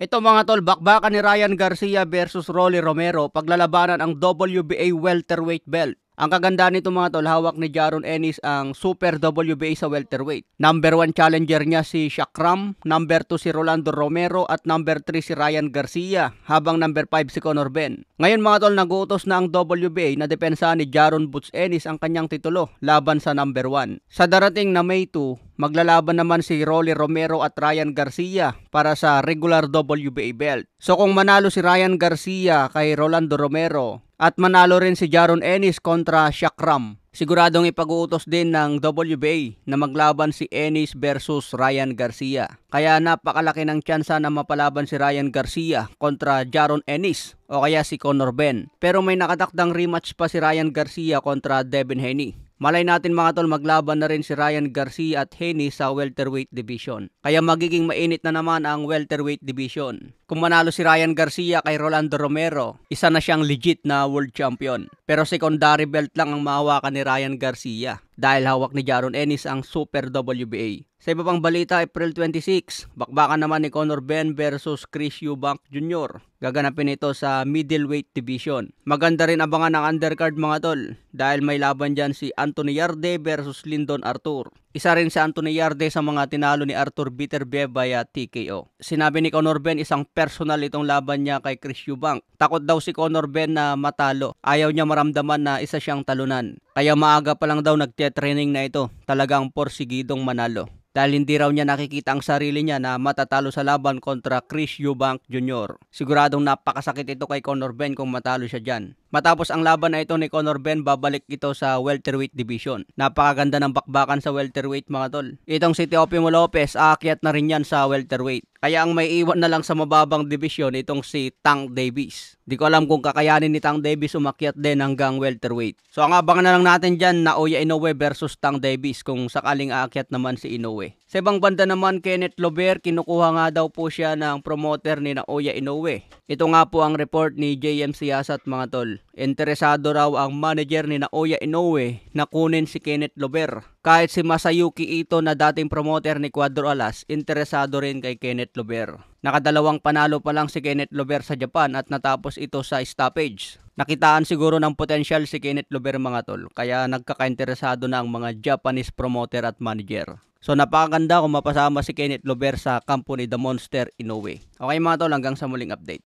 Ito mga tol, bakbakan ni Ryan Garcia versus Rolly Romero paglalabanan ang WBA welterweight belt. Ang kagandahan nito mga tol, hawak ni Jaron Ennis ang Super WBA sa welterweight. Number 1 challenger niya si Shakram, number 2 si Rolando Romero at number 3 si Ryan Garcia, habang number 5 si Conor Benn. Ngayon mga tol, nag-uutos na ang WBA na depensa ni Jaron Butch Ennis ang kanyang titulo laban sa number 1. Sa darating na May 2, maglalaban naman si Rolly Romero at Ryan Garcia para sa regular WBA belt. So kung manalo si Ryan Garcia kay Rolando Romero at manalo rin si Jaron Ennis kontra Shakram, siguradong ipag-uutos din ng WBA na maglaban si Ennis versus Ryan Garcia. Kaya napakalaki ng tsansa na mapalaban si Ryan Garcia kontra Jaron Ennis o kaya si Conor Benn. Pero may nakatakdang rematch pa si Ryan Garcia kontra Devin Haney. Malay natin mga tol, maglaban na rin si Ryan Garcia at Haney sa welterweight division. Kaya magiging mainit na naman ang welterweight division. Kung manalo si Ryan Garcia kay Rolando Romero, isa na siyang legit na world champion. Pero secondary belt lang ang mahawakan ni Ryan Garcia dahil hawak ni Jaron Ennis ang Super WBA. Sa iba pang balita, April 26, bakbakan naman ni Conor Benn versus Chris Eubank Jr. Gaganapin ito sa middleweight division. Maganda rin abangan ang undercard mga tol dahil may laban dyan si Anthony Yarde versus Lyndon Arthur. Isa rin si Anthony Yarde sa mga tinalo ni Arthur Beterbiev via TKO. Sinabi ni Conor Benn isang personal itong laban niya kay Chris Eubank. Takot daw si Conor Benn na matalo. Ayaw niya maramdaman na isa siyang talunan. Kaya maaga pa lang daw nagte-training na ito. Talagang porsigidong manalo. Dahil hindi raw niya nakikita ang sarili niya na matatalo sa laban kontra Chris Eubank Jr. Siguradong napakasakit ito kay Conor Benn kung matalo siya dyan. Matapos ang laban na ito ni Conor Benn, babalik ito sa welterweight division. Napakaganda ng bakbakan sa welterweight mga tol. Itong si Teofimo Lopez, aakyat na rin yan sa welterweight. Kaya ang may iwan na lang sa mababang division itong si Tank Davis. Di ko alam kung kakayanin ni Tank Davis umakyat din hanggang welterweight. So ang abangan na lang natin dyan, Naoya Inoue versus Tank Davis kung sakaling aakyat naman si Inoue. Sa ibang banda naman, Kenneth Lover, kinukuha nga daw po siya ng promoter ni Naoya Inoue. Ito nga po ang report ni JM Siyasat mga tol. Interesado raw ang manager ni Naoya Inoue na kunin si Kenneth Lover. Kahit si Masayuki Ito na dating promoter ni Cuadro Alas, interesado rin kay Kenneth Lover. Nakadalawang panalo pa lang si Kenneth Lover sa Japan at natapos ito sa stoppage. Nakitaan siguro ng potensyal si Kenneth Lover mga tol, kaya nagkakainteresado na ang mga Japanese promoter at manager. So napakaganda kung mapasama si Kenneth Lover sa kampo ni The Monster Inoue. Okay mga tol, hanggang sa muling update.